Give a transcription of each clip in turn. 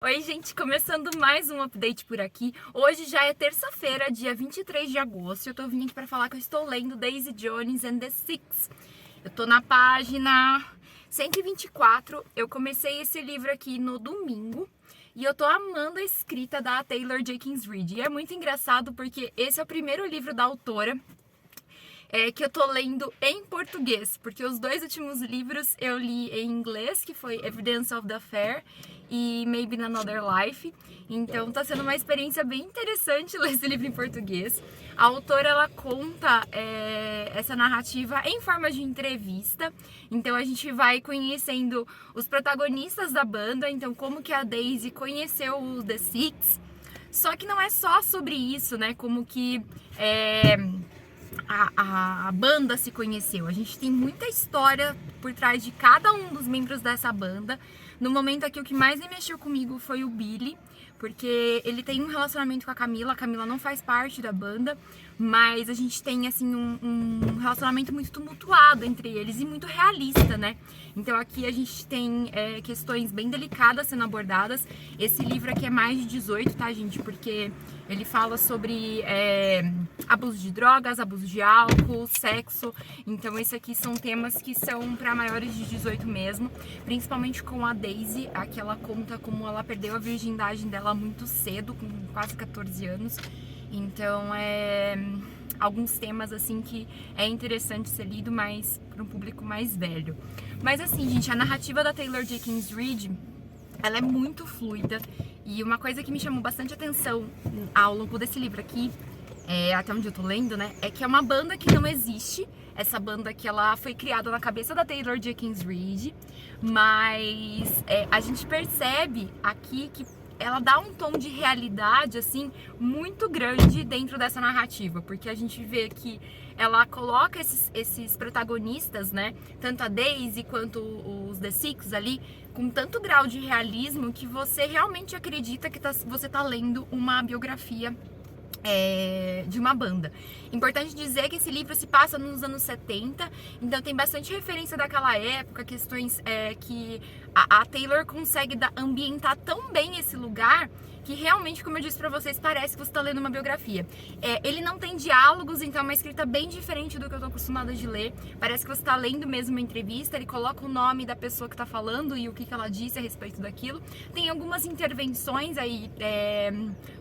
Oi, gente, começando mais um update por aqui. Hoje já é terça-feira, dia 23 de agosto. Eu tô vindo aqui pra falar que eu estou lendo Daisy Jones and the Six. Eu tô na página 124. Eu comecei esse livro aqui no domingo e eu tô amando a escrita da Taylor Jenkins Reid. E é muito engraçado porque esse é o primeiro livro da autora que eu tô lendo em português, porque os dois últimos livros eu li em inglês, que foi Evidence of the Affair e Maybe in Another Life. Então tá sendo uma experiência bem interessante ler esse livro em português. A autora, ela conta essa narrativa em forma de entrevista. Então a gente vai conhecendo os protagonistas da banda, então como que a Daisy conheceu o The Six. Só que não é só sobre isso, né? Como que a banda se conheceu. A gente tem muita história por trás de cada um dos membros dessa banda. No momento aqui, o que mais me mexeu comigo foi o Billy, porque ele tem um relacionamento com a Camila não faz parte da banda, mas a gente tem, assim, um relacionamento muito tumultuado entre eles e muito realista, né? Então aqui a gente tem questões bem delicadas sendo abordadas. Esse livro aqui é mais de 18, tá, gente? Porque ele fala sobre abuso de drogas, abuso de álcool, sexo. Então esses aqui são temas que são para maiores de 18 mesmo, principalmente com a Daisy. Aqui ela conta como ela perdeu a virgindade dela muito cedo, com quase 14 anos. Então alguns temas assim que é interessante ser lido, mas para um público mais velho. Mas assim, gente, a narrativa da Taylor Jenkins Reid, ela é muito fluida, e uma coisa que me chamou bastante atenção ao longo desse livro aqui, até onde eu tô lendo, né, é que é uma banda que não existe. Essa banda que ela foi criada na cabeça da Taylor Jenkins Reid, mas a gente percebe aqui que ela dá um tom de realidade, assim, muito grande dentro dessa narrativa, porque a gente vê que ela coloca esses protagonistas, né, tanto a Daisy quanto os The Six ali, com tanto grau de realismo que você realmente acredita que você tá lendo uma biografia de uma banda. Importante dizer que esse livro se passa nos anos 70, então tem bastante referência daquela época, questões que a Taylor consegue ambientar tão bem esse lugar que realmente, como eu disse pra vocês, parece que você tá lendo uma biografia. Ele não tem diálogos, então é uma escrita bem diferente do que eu tô acostumada de ler. Parece que você tá lendo mesmo uma entrevista, ele coloca o nome da pessoa que tá falando e o que ela disse a respeito daquilo. Tem algumas intervenções aí,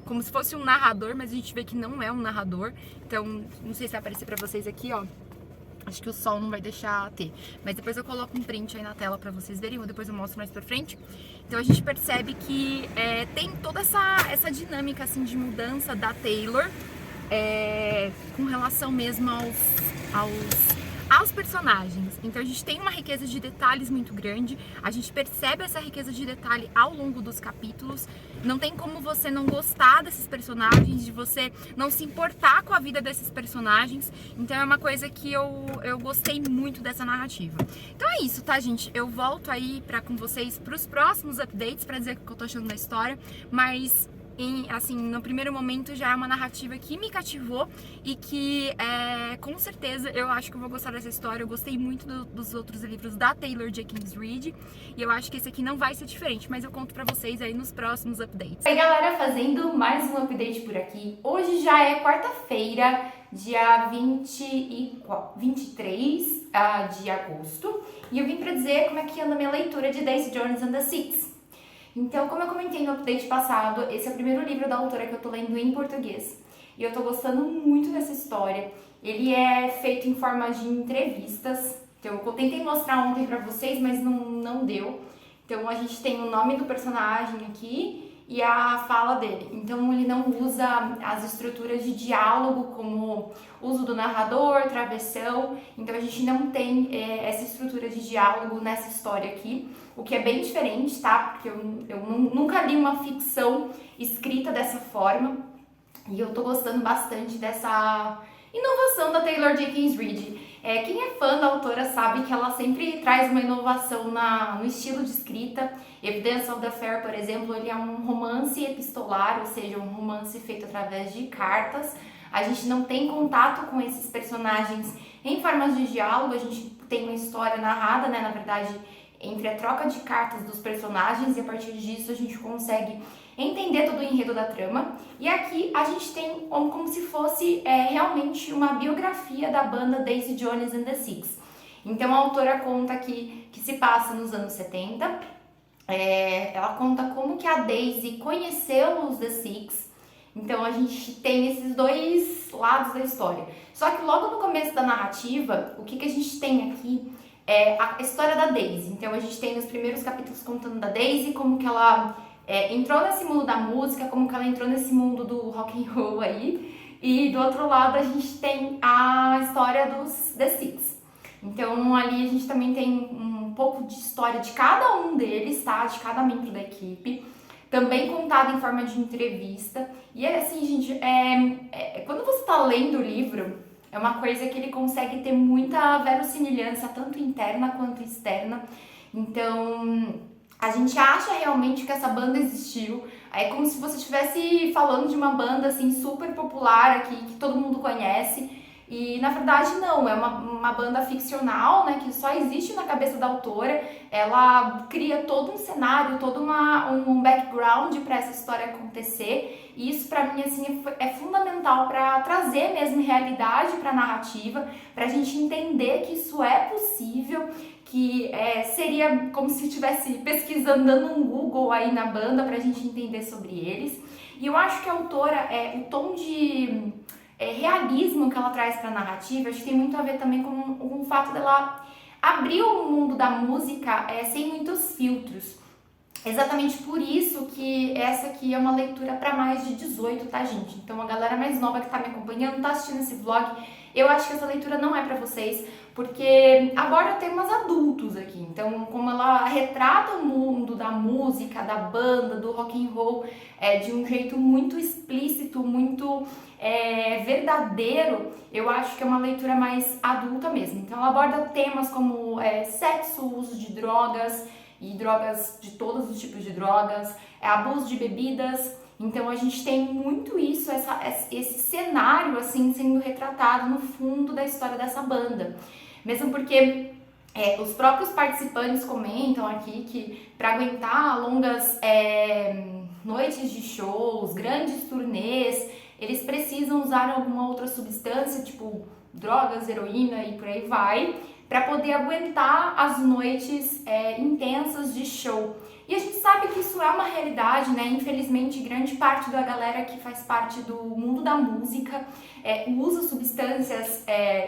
como se fosse um narrador, mas a gente vê que não é um narrador. Então, não sei se vai aparecer pra vocês aqui, ó. Acho que o sol não vai deixar ter. Mas depois eu coloco um print aí na tela pra vocês verem, ou depois eu mostro mais pra frente. Então a gente percebe que tem toda essa dinâmica, assim, de mudança da Taylor com relação mesmo aos personagens. Então a gente tem uma riqueza de detalhes muito grande, a gente percebe essa riqueza de detalhe ao longo dos capítulos. Não tem como você não gostar desses personagens, de você não se importar com a vida desses personagens. Então é uma coisa que eu gostei muito dessa narrativa. Então é isso, tá, gente? Eu volto aí com vocês pros próximos updates pra dizer o que eu tô achando da história, mas assim, no primeiro momento já é uma narrativa que me cativou e que com certeza eu acho que eu vou gostar dessa história. Eu gostei muito dos outros livros da Taylor Jenkins Reid e eu acho que esse aqui não vai ser diferente, mas eu conto pra vocês aí nos próximos updates. E aí, galera, fazendo mais um update por aqui. Hoje já é quarta-feira, dia 23 de agosto, e eu vim pra dizer como é que anda a minha leitura de Daisy Jones and the Six. Então, como eu comentei no update passado, esse é o primeiro livro da autora que eu tô lendo em português. E eu tô gostando muito dessa história. Ele é feito em forma de entrevistas. Então, eu tentei mostrar ontem pra vocês, mas não deu. Então, a gente tem o nome do personagem aqui e a fala dele. Então, ele não usa as estruturas de diálogo como uso do narrador, travessão. Então, a gente não tem essa estrutura de diálogo nessa história aqui, o que é bem diferente, tá? Porque eu nunca li uma ficção escrita dessa forma e eu tô gostando bastante dessa inovação da Taylor Jenkins Reid. Quem é fã da autora sabe que ela sempre traz uma inovação no estilo de escrita. Evidence of the Affair, por exemplo, ele é um romance epistolar, ou seja, um romance feito através de cartas. A gente não tem contato com esses personagens em formas de diálogo, a gente tem uma história narrada, né, na verdade, entre a troca de cartas dos personagens, e a partir disso a gente consegue entender todo o enredo da trama. E aqui a gente tem como se fosse realmente uma biografia da banda Daisy Jones and the Six. Então a autora conta aqui que se passa nos anos 70, ela conta como que a Daisy conheceu os The Six. Então a gente tem esses dois lados da história. Só que logo no começo da narrativa, o que a gente tem aqui é a história da Daisy. Então a gente tem nos primeiros capítulos contando da Daisy, como que ela entrou nesse mundo da música, como que ela entrou nesse mundo do rock and roll aí. E do outro lado a gente tem a história dos The Six. Então ali a gente também tem um pouco de história de cada um deles, tá? De cada membro da equipe. Também contado em forma de entrevista. E assim, gente, quando você tá lendo o livro, é uma coisa que ele consegue ter muita verossimilhança, tanto interna quanto externa. Então, a gente acha realmente que essa banda existiu. É como se você estivesse falando de uma banda assim super popular aqui, que todo mundo conhece. E na verdade não, é uma banda ficcional, né, que só existe na cabeça da autora. Ela cria todo um cenário, todo um background para essa história acontecer. E isso para mim assim é fundamental para trazer mesmo realidade para a narrativa, para a gente entender que isso é possível, que seria como se estivesse pesquisando, dando um Google aí na banda para a gente entender sobre eles. E eu acho que a autora, o tom de realismo que ela traz para a narrativa, acho que tem muito a ver também com o fato dela abrir o mundo da música sem muitos filtros. Exatamente por isso que essa aqui é uma leitura para mais de 18, tá, gente? Então a galera mais nova que tá me acompanhando, tá assistindo esse vlog, eu acho que essa leitura não é para vocês, porque aborda temas adultos aqui. Então, como ela retrata o mundo da música, da banda, do rock and roll, de um jeito muito explícito, muito verdadeiro, eu acho que é uma leitura mais adulta mesmo. Então, ela aborda temas como sexo, uso de drogas, e drogas de todos os tipos de drogas, abuso de bebidas. Então a gente tem muito isso, esse cenário assim sendo retratado no fundo da história dessa banda. Mesmo porque os próprios participantes comentam aqui que para aguentar longas noites de shows, grandes turnês, eles precisam usar alguma outra substância, tipo drogas, heroína e por aí vai, para poder aguentar as noites intensas de show. E a gente sabe que isso é uma realidade, né? Infelizmente, grande parte da galera que faz parte do mundo da música usa substâncias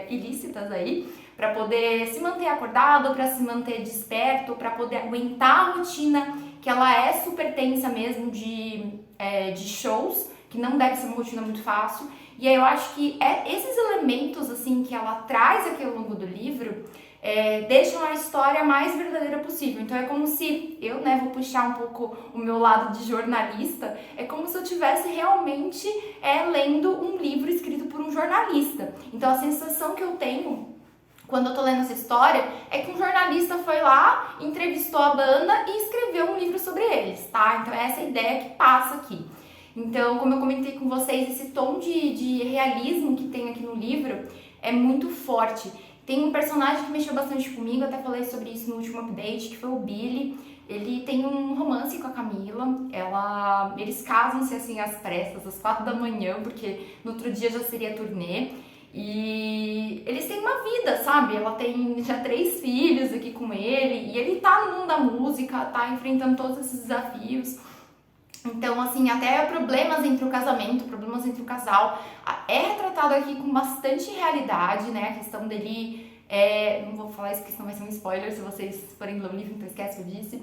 ilícitas aí para poder se manter acordado, para se manter desperto, para poder aguentar a rotina, que ela é super tensa mesmo de shows, que não deve ser uma rotina muito fácil. E aí eu acho que esses elementos assim que ela traz aqui ao longo do livro deixam a história mais verdadeira possível. Então é como se eu, vou puxar um pouco o meu lado de jornalista, é como se eu estivesse realmente lendo um livro escrito por um jornalista. Então a sensação que eu tenho quando eu tô lendo essa história é que um jornalista foi lá, entrevistou a banda e escreveu um livro sobre eles, tá? Então é essa ideia que passa aqui. Então, como eu comentei com vocês, esse tom de realismo que tem aqui no livro é muito forte. Tem um personagem que mexeu bastante comigo, até falei sobre isso no último update, que foi o Billy. Ele tem um romance com a Camila, eles casam-se assim às pressas, às 4 da manhã, porque no outro dia já seria turnê. E eles têm uma vida, sabe? Ela tem já 3 filhos aqui com ele, e ele tá no mundo da música, tá enfrentando todos esses desafios. Então, assim, até problemas entre o casamento, problemas entre o casal, é retratado aqui com bastante realidade, né? A questão dele, não vou falar isso porque senão vai ser um spoiler se vocês forem ler o livro, então esquece o que eu disse.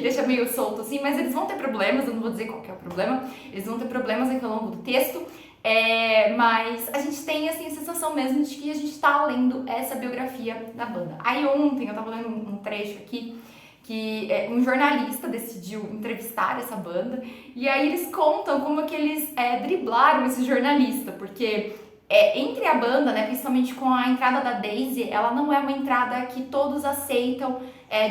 Deixa meio solto assim, mas eles vão ter problemas, eu não vou dizer qual que é o problema, eles vão ter problemas aqui ao longo do texto. Mas a gente tem assim, a sensação mesmo de que a gente tá lendo essa biografia da banda. Aí ontem eu tava lendo um trecho aqui que um jornalista decidiu entrevistar essa banda, e aí eles contam como que eles driblaram esse jornalista, porque entre a banda, né, principalmente com a entrada da Daisy, ela não é uma entrada que todos aceitam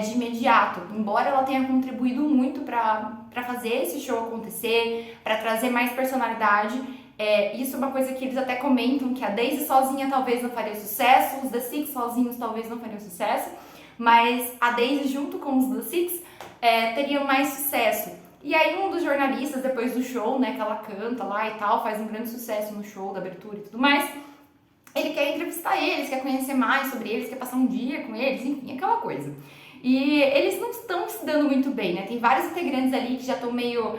de imediato, embora ela tenha contribuído muito para fazer esse show acontecer, para trazer mais personalidade. Isso é uma coisa que eles até comentam, que a Daisy sozinha talvez não faria sucesso, os The Six sozinhos talvez não fariam sucesso, mas a Daisy junto com os The Six teriam mais sucesso. E aí um dos jornalistas, depois do show, né, que ela canta lá e tal, faz um grande sucesso no show, da abertura e tudo mais, ele quer entrevistar eles, quer conhecer mais sobre eles, quer passar um dia com eles, enfim, aquela coisa. E eles não estão se dando muito bem, né? Tem vários integrantes ali que já estão meio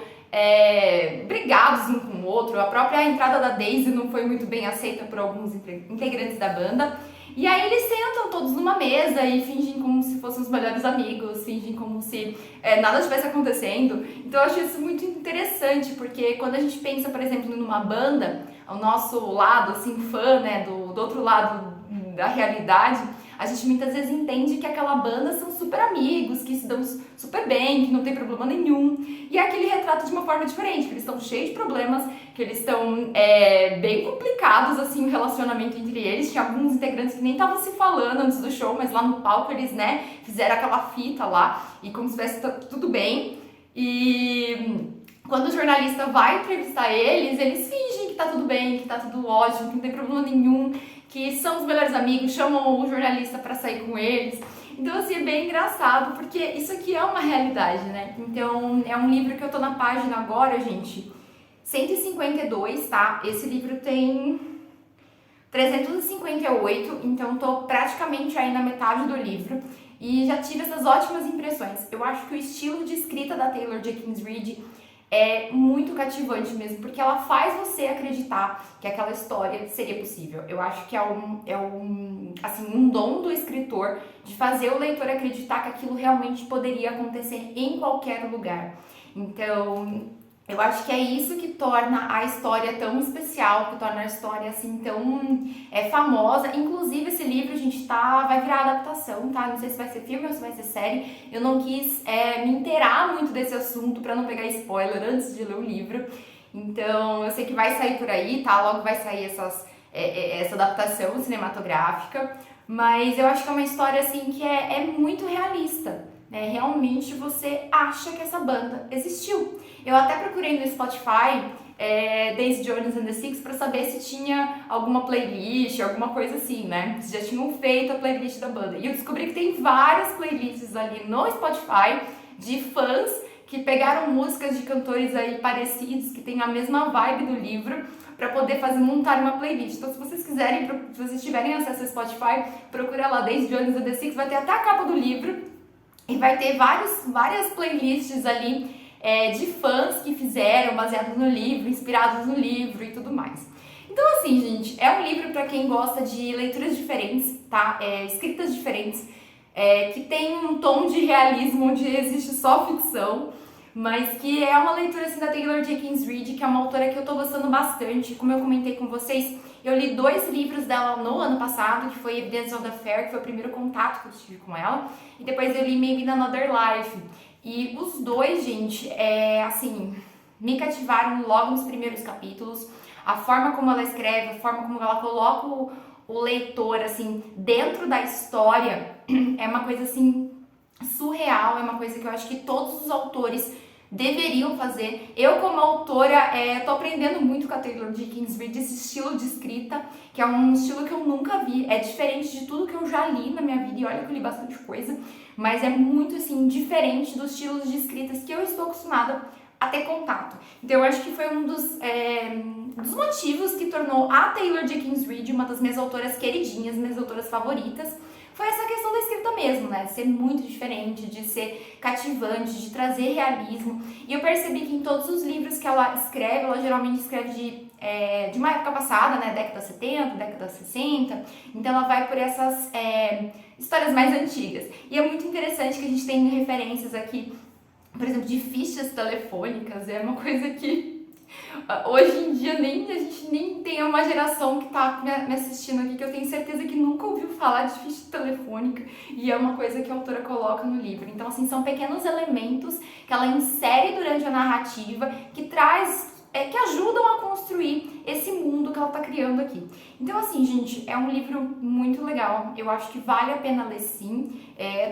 brigados um com o outro. A própria entrada da Daisy não foi muito bem aceita por alguns integrantes da banda. E aí eles sentam todos numa mesa e fingem como se fossem os melhores amigos, fingem como se nada estivesse acontecendo. Então eu acho isso muito interessante, porque quando a gente pensa, por exemplo, numa banda, ao nosso lado, assim, fã, né, do outro lado da realidade, a gente muitas vezes entende que aquela banda são super amigos, que se dão super bem, que não tem problema nenhum. E aqui ele retrata de uma forma diferente, que eles estão cheios de problemas, que eles estão bem complicados, assim, o relacionamento entre eles. Tinha alguns integrantes que nem estavam se falando antes do show, mas lá no palco eles, né, fizeram aquela fita lá, e como se tivesse tudo bem. E quando o jornalista vai entrevistar eles fingem que tá tudo bem, que tá tudo ótimo, que não tem problema nenhum, que são os melhores amigos, chamam o jornalista pra sair com eles. Então, assim, é bem engraçado, porque isso aqui é uma realidade, né? Então, é um livro que eu tô na página agora, gente, 152, tá? Esse livro tem 358, então tô praticamente aí na metade do livro. E já tive essas ótimas impressões. Eu acho que o estilo de escrita da Taylor Jenkins Reid é muito cativante mesmo, porque ela faz você acreditar que aquela história seria possível. Eu acho que é um dom do escritor de fazer o leitor acreditar que aquilo realmente poderia acontecer em qualquer lugar. Então, eu acho que é isso que torna a história tão especial, que torna a história assim tão famosa. Inclusive esse livro, gente, vai virar adaptação, tá? Não sei se vai ser filme ou se vai ser série. Eu não quis me inteirar muito desse assunto pra não pegar spoiler antes de ler o livro. Então eu sei que vai sair por aí, tá? Logo vai sair essa adaptação cinematográfica. Mas eu acho que é uma história assim que é muito realista, né? Realmente você acha que essa banda existiu. Eu até procurei no Spotify Daisy Jones and the Six pra saber se tinha alguma playlist, alguma coisa assim, né? Se já tinham feito a playlist da banda. E eu descobri que tem várias playlists ali no Spotify de fãs que pegaram músicas de cantores aí parecidos, que tem a mesma vibe do livro, pra poder montar uma playlist. Então, se vocês quiserem, se vocês tiverem acesso ao Spotify, procura lá Daisy Jones and the Six, vai ter até a capa do livro e vai ter várias playlists ali de fãs que fizeram, baseados no livro, inspirados no livro e tudo mais. Então, assim, gente, é um livro para quem gosta de leituras diferentes, tá? Escritas diferentes, que tem um tom de realismo onde existe só ficção, mas que é uma leitura assim da Taylor Jenkins Reid, que é uma autora que eu tô gostando bastante. Como eu comentei com vocês, eu li 2 livros dela no ano passado, que foi Evidence of the Affair, que foi o primeiro contato que eu tive com ela, e depois eu li Maybe in Another Life. E os 2, gente, assim, me cativaram logo nos primeiros capítulos. A forma como ela escreve, a forma como ela coloca o leitor, assim, dentro da história, é uma coisa, assim, surreal. É uma coisa que eu acho que todos os autores deveriam fazer. Eu, como autora, tô aprendendo muito com a Taylor Jenkins Reid esse estilo de escrita, que é um estilo que eu nunca vi. É diferente de tudo que eu já li na minha vida, e olha que eu li bastante coisa, mas é muito, assim, diferente dos estilos de escritas que eu estou acostumada a ter contato. Então eu acho que foi um dos motivos que tornou a Taylor Jenkins Reid uma das minhas autoras queridinhas, minhas autoras favoritas, foi essa questão da escrita mesmo, né? De ser muito diferente, de ser cativante, de trazer realismo. E eu percebi que em todos os livros que ela escreve, ela geralmente escreve de uma época passada, né? Década 70, década 60. Então ela vai por essas histórias mais antigas. E é muito interessante que a gente tem referências aqui, por exemplo, de fichas telefônicas. É uma coisa que hoje em dia a gente nem tem uma geração que tá me assistindo aqui que eu tenho certeza que nunca ouviu falar de ficha telefônica, e é uma coisa que a autora coloca no livro. Então, assim, são pequenos elementos que ela insere durante a narrativa que que ajudam a construir esse mundo que ela tá criando aqui. Então, assim, gente, é um livro muito legal. Eu acho que vale a pena ler, sim.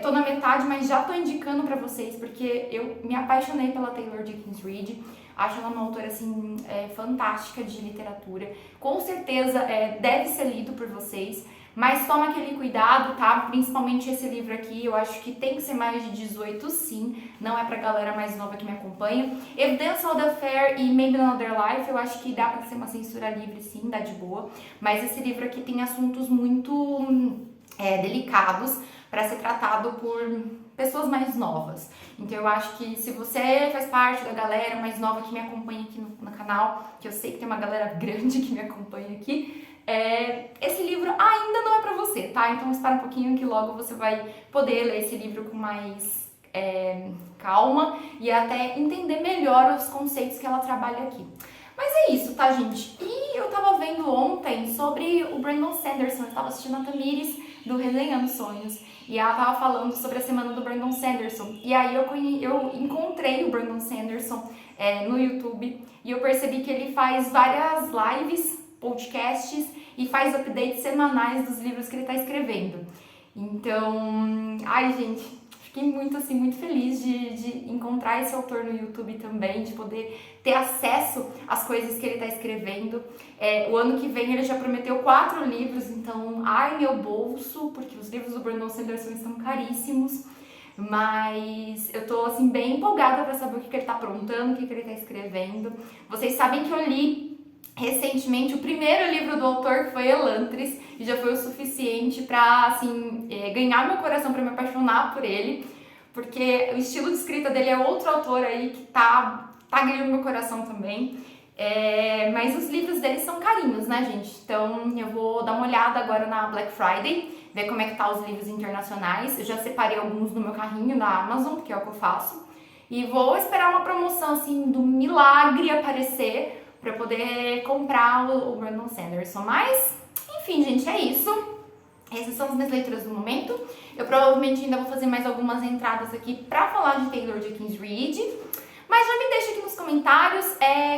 Tô na metade, mas já tô indicando pra vocês, porque eu me apaixonei pela Taylor Jenkins Reid. Acho ela uma autora, assim, fantástica de literatura. Com certeza deve ser lido por vocês, mas toma aquele cuidado, tá? Principalmente esse livro aqui, eu acho que tem que ser mais de 18, sim. Não é pra galera mais nova que me acompanha. Evidence of the Affair e Maybe Another Life, eu acho que dá pra ser uma censura livre, sim, dá de boa. Mas esse livro aqui tem assuntos muito delicados para ser tratado por pessoas mais novas. Então eu acho que se você faz parte da galera mais nova que me acompanha aqui no canal, que eu sei que tem uma galera grande que me acompanha aqui, esse livro ainda não é pra você, tá? Então espera um pouquinho que logo você vai poder ler esse livro com mais calma e até entender melhor os conceitos que ela trabalha aqui. Mas é isso, tá, gente? E eu tava vendo ontem sobre o Brandon Sanderson, eu tava assistindo a Tamires do Resenhando Sonhos, e ela tava falando sobre a semana do Brandon Sanderson. E aí eu encontrei o Brandon Sanderson no YouTube e eu percebi que ele faz várias lives, podcasts e faz updates semanais dos livros que ele tá escrevendo. Então, ai, gente, fiquei muito feliz de encontrar esse autor no YouTube também, de poder ter acesso às coisas que ele está escrevendo. O ano que vem ele já prometeu 4 livros, então, ai meu bolso, porque os livros do Brandon Sanderson estão caríssimos. Mas eu tô, assim, bem empolgada para saber o que ele tá aprontando, o que ele tá escrevendo. Vocês sabem que eu li recentemente o primeiro livro do autor, que foi Elantris, e já foi o suficiente pra, assim, ganhar meu coração, pra me apaixonar por ele, porque o estilo de escrita dele é outro autor aí que tá ganhando meu coração também. Mas os livros dele são carinhos, né, gente? Então eu vou dar uma olhada agora na Black Friday, ver como é que tá os livros internacionais. Eu já separei alguns no meu carrinho da Amazon, porque é o que eu faço, e vou esperar uma promoção, assim, do milagre aparecer pra poder comprar o Brandon Sanderson. Mas, enfim, gente, é isso. Essas são as minhas leituras do momento. Eu provavelmente ainda vou fazer mais algumas entradas aqui pra falar de Taylor Jenkins Reid. Mas já me deixa aqui nos comentários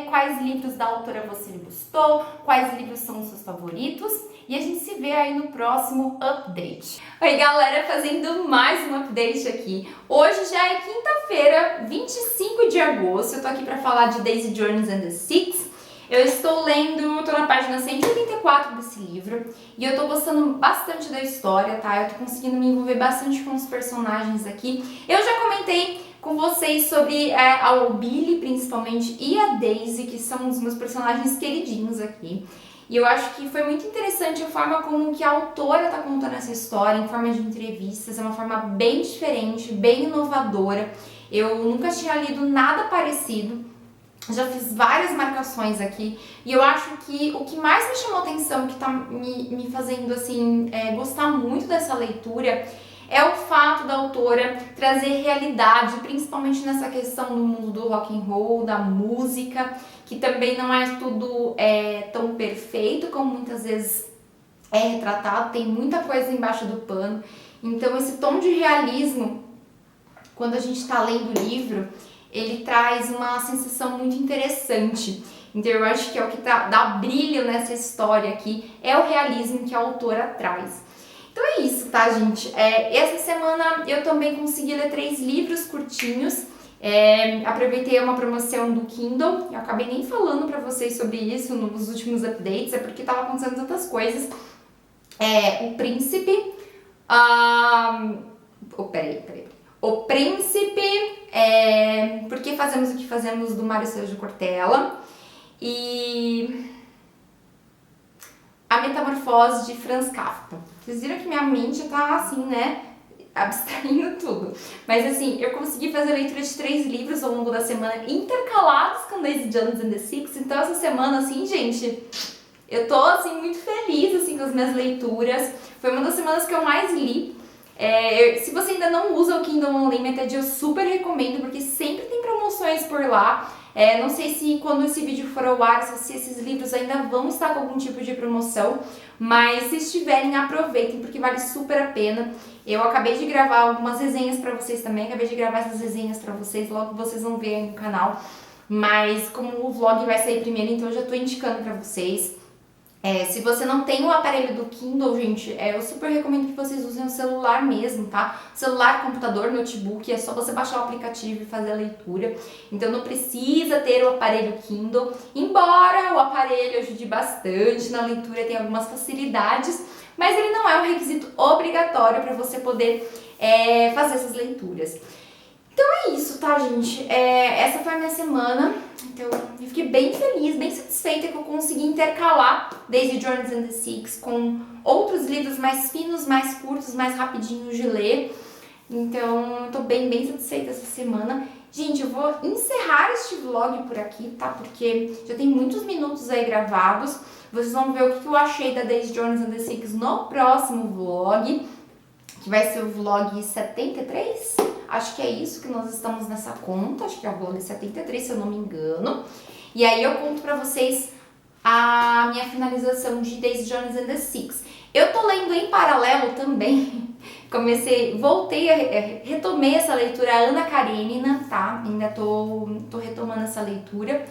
quais livros da autora você gostou, quais livros são os seus favoritos. E a gente se vê aí no próximo update. Oi, galera, fazendo mais um update aqui. Hoje já é quinta-feira, 25 de agosto. Eu tô aqui pra falar de Daisy Jones and the Six. Eu estou lendo, tô na página 184 desse livro e eu tô gostando bastante da história, tá? Eu tô conseguindo me envolver bastante com os personagens aqui. Eu já comentei com vocês sobre a Billy, principalmente, e a Daisy, que são os meus personagens queridinhos aqui. E eu acho que foi muito interessante a forma como que a autora tá contando essa história, em forma de entrevistas. É uma forma bem diferente, bem inovadora. Eu nunca tinha lido nada parecido. Já fiz várias marcações aqui e eu acho que o que mais me chamou atenção, que tá me fazendo, assim, gostar muito dessa leitura, é o fato da autora trazer realidade, principalmente nessa questão do mundo do rock and roll, da música, que também não é tudo tão perfeito como muitas vezes é retratado, tem muita coisa embaixo do pano. Então esse tom de realismo, quando a gente tá lendo o livro, ele traz uma sensação muito interessante. Então eu acho que é o que dá brilho nessa história aqui, é o realismo que a autora traz. Então é isso, tá, gente? Essa semana eu também consegui ler 3 livros curtinhos. Aproveitei uma promoção do Kindle. Eu acabei nem falando pra vocês sobre isso nos últimos updates, porque tava acontecendo tantas coisas. O Príncipe... peraí. O Príncipe, Por que Fazemos o que Fazemos, do Mário Sérgio Cortella, e A Metamorfose, de Franz Kafka. Vocês viram que minha mente tá assim, né, abstraindo tudo. Mas assim, eu consegui fazer a leitura de 3 livros ao longo da semana, intercalados com Daisy Jones and the Six. Então essa semana, assim, gente, eu tô assim muito feliz assim com as minhas leituras. Foi uma das semanas que eu mais li. Se você ainda não usa o Kindle Unlimited, eu super recomendo, porque sempre tem promoções por lá. Não sei se quando esse vídeo for ao ar, se esses livros ainda vão estar com algum tipo de promoção, mas se estiverem, aproveitem, porque vale super a pena. Eu acabei de gravar algumas resenhas pra vocês também, acabei de gravar essas resenhas pra vocês, logo vocês vão ver aí no canal. Mas como o vlog vai sair primeiro, então eu já tô indicando pra vocês. Se você não tem o aparelho do Kindle, gente, eu super recomendo que vocês usem o celular mesmo, tá? Celular, computador, notebook, é só você baixar o aplicativo e fazer a leitura. Então não precisa ter o aparelho Kindle, embora o aparelho ajude bastante na leitura, tem algumas facilidades, mas ele não é um requisito obrigatório para você poder fazer essas leituras. Então é isso, tá, gente? Essa foi a minha semana. Então eu fiquei bem feliz, bem satisfeita que eu consegui intercalar Daisy Jones and the Six com outros livros mais finos, mais curtos, mais rapidinhos de ler. Então eu tô bem satisfeita essa semana. Gente, eu vou encerrar este vlog por aqui, tá? Porque já tem muitos minutos aí gravados. Vocês vão ver o que eu achei da Daisy Jones and the Six no próximo vlog, que vai ser o vlog 73. Acho que é isso que nós estamos nessa conta, acho que é o vlog 73, se eu não me engano. E aí eu conto pra vocês a minha finalização de Daisy Jones and the Six. Eu tô lendo em paralelo também, retomei essa leitura Ana Karenina, tá? Ainda tô retomando essa leitura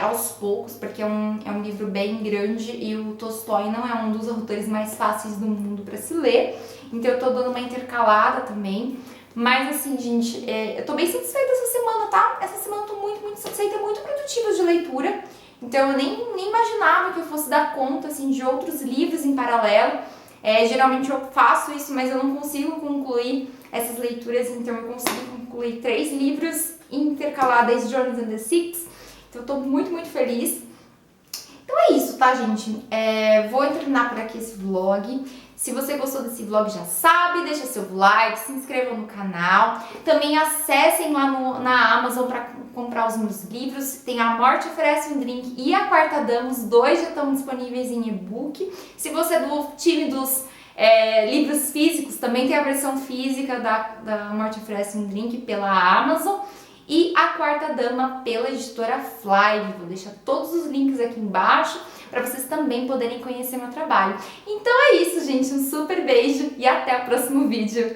aos poucos, porque é um livro bem grande e o Tolstói não é um dos autores mais fáceis do mundo pra se ler. Então eu tô dando uma intercalada também. Mas assim, gente, eu tô bem satisfeita essa semana, tá? Essa semana eu tô muito satisfeita, muito produtiva de leitura. Então eu nem imaginava que eu fosse dar conta, assim, de outros livros em paralelo. Geralmente eu faço isso, mas eu não consigo concluir essas leituras. Então eu consegui concluir 3 livros intercalados, Jones and the Six. Então eu tô muito feliz. Então é isso, tá, gente? Vou terminar por aqui esse vlog. Se você gostou desse vlog, já sabe, deixa seu like, se inscreva no canal. Também acessem lá na Amazon para comprar os meus livros. Tem A Morte Oferece um Drink e A Quarta Dama, os 2 já estão disponíveis em e-book. Se você é do time dos livros físicos, também tem a versão física da Morte Oferece um Drink pela Amazon. E A Quarta Dama pela editora Fly. Vou deixar todos os links aqui embaixo para vocês também poderem conhecer meu trabalho. Então é isso, gente. Um super beijo e até o próximo vídeo.